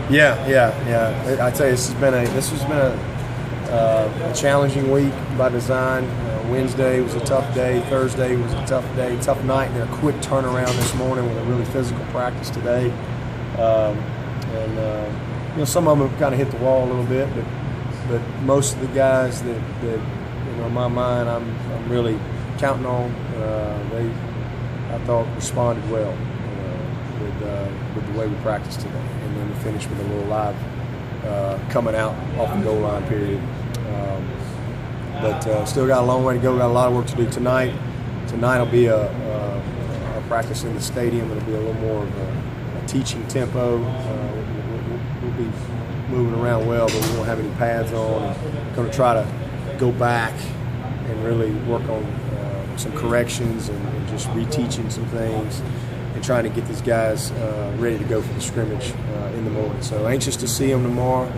Yeah. I tell you, this has been a challenging week by design. Wednesday was a tough day. Thursday was a tough day, tough night. And then a quick turnaround this morning with a really physical practice today. Some of them have kind of hit the wall a little bit, but most of the guys that in my mind I'm really counting on, I thought responded well with the way we practiced today, and then we finished with a little live coming out off the goal line period. But still got a long way to go. Got a lot of work to do tonight. Tonight will be a practice in the stadium. It'll be a little more of a teaching tempo. We'll be moving around well, but we won't have any pads on. And going to try to go back and really work on some corrections and just reteaching some things and trying to get these guys ready to go for the scrimmage in the morning. So anxious to see them tomorrow.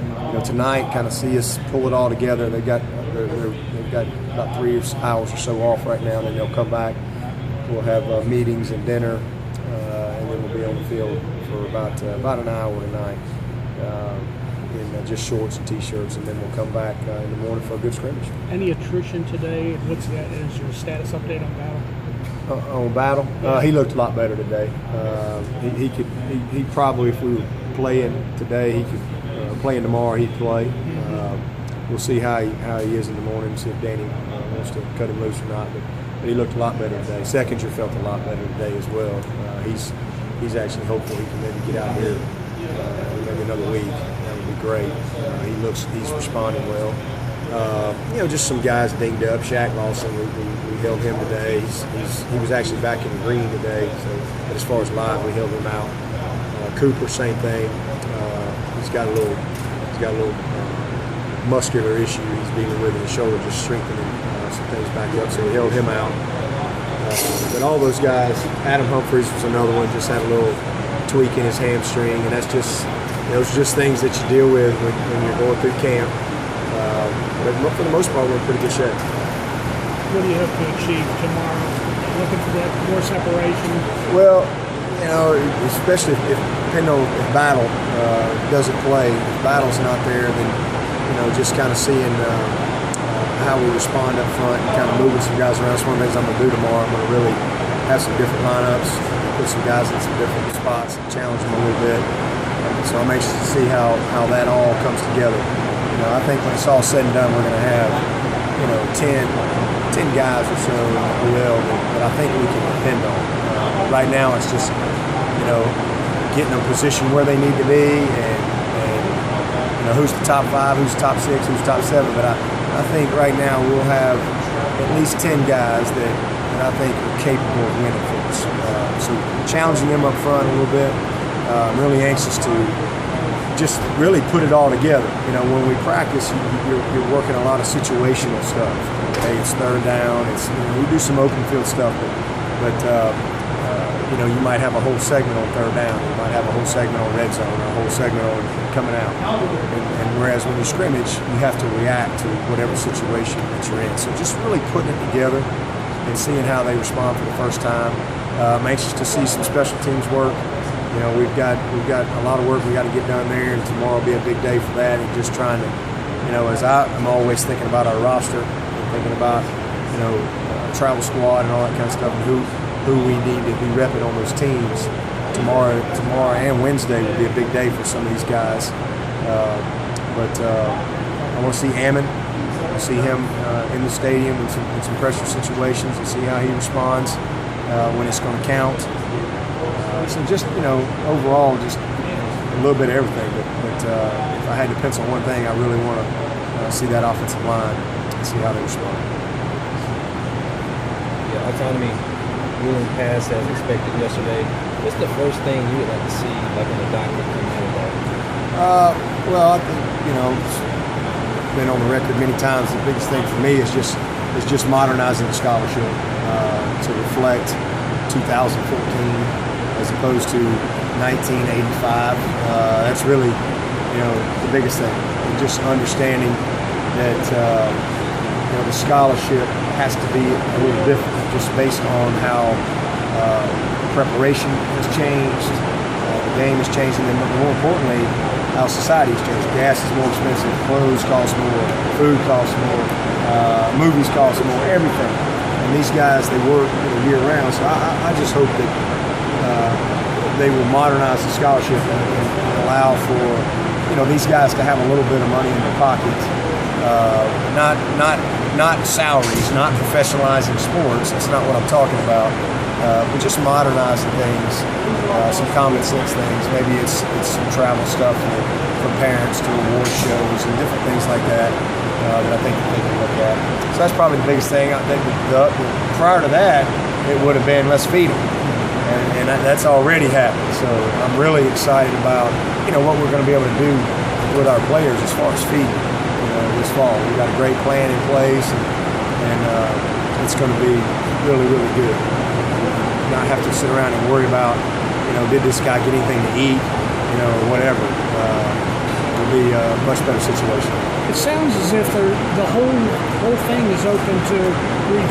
Tonight, kind of see us pull it all together. They've got about 3 hours or so off right now, and then they'll come back. We'll have meetings and dinner, and then we'll be on the field for about an hour tonight in just shorts and T-shirts, and then we'll come back in the morning for a good scrimmage. Any attrition today? Is your status update on Battle? On Battle? Yeah. He looked a lot better today. He probably, if we were playing today, he could playing tomorrow, he'd play. We'll see how he is in the morning, see if Danny wants to cut him loose or not. But he looked a lot better today. Seconds felt a lot better today as well. He's actually hopeful he can maybe get out here maybe another week. That would be great. He's responding well. Just some guys dinged up. Shaq Lawson, we held him today. He was actually back in the green today. But as far as live, we held him out. Cooper, same thing. He's got a little muscular issue he's dealing with in his shoulder, just strengthening some things back up. So we held him out. But all those guys, Adam Humphries was another one, just had a little tweak in his hamstring, and that's just those are just things that you deal with when you're going through camp. But for the most part, we're in pretty good shape. What do you hope to achieve tomorrow? Looking for that more separation? Well, especially depending on if Battle doesn't play, if Battle's not there, then just kind of seeing how we respond up front and kind of moving some guys around. That's one of the things I'm going to do tomorrow. I'm going to really have some different lineups, put some guys in some different spots, and challenge them a little bit. So I'm anxious to see how that all comes together. I think when it's all said and done, we're going to have 10 guys or so in the OL that I think we can depend on. Right now, it's just getting them positioned where they need to be, and who's the top 5, who's the top 6, who's the top 7. But I think right now we'll have at least 10 guys that I think are capable of winning for us. So challenging them up front a little bit. I'm really anxious to just really put it all together. When we practice, you're working a lot of situational stuff. Okay, it's third down. It's we do some open field stuff, but you might have a whole segment on third down. You might have a whole segment on red zone, or a whole segment on coming out. And whereas when you scrimmage, you have to react to whatever situation that you're in. So just really putting it together and seeing how they respond for the first time. I'm anxious to see some special teams work. We've got a lot of work we got to get done there, and tomorrow will be a big day for that. And just trying to, as I'm always thinking about our roster, and thinking about travel squad and all that kind of stuff, and who we need to be repping on those teams. Tomorrow and Wednesday will be a big day for some of these guys. But I want to see Ammon. I want to see him in the stadium in some pressure situations and see how he responds when it's going to count. So just overall, just a little bit of everything. But if I had to pencil one thing, I really want to see that offensive line and see how they respond. Yeah, autonomy ruling pass as expected yesterday. What's the first thing you would like to see, like in the document coming out of that? Well, I think it's been on the record many times. The biggest thing for me is just modernizing the scholarship to reflect 2014 as opposed to 1985. That's really the biggest thing. And just understanding that the scholarship has to be a little different, just based on how preparation has changed, the game is changing, and more importantly, how society has changed. Gas is more expensive, clothes cost more, food costs more, movies cost more, everything. And these guys, they work year round. So I just hope that they will modernize the scholarship and allow for these guys to have a little bit of money in their pockets. Not salaries, not professionalizing sports. That's not what I'm talking about. But just modernizing things, some common sense things. Maybe it's some travel stuff for parents to award shows and different things like that that I think that they can look at. So that's probably the biggest thing. I think prior to that, it would have been let's feed them, and that's already happened. So I'm really excited about what we're going to be able to do with our players as far as feeding. This fall, we've got a great plan in place, and it's going to be really, really good. Not have to sit around and worry about, did this guy get anything to eat, or whatever. It'll be a much better situation. It sounds as if the whole thing is open to review.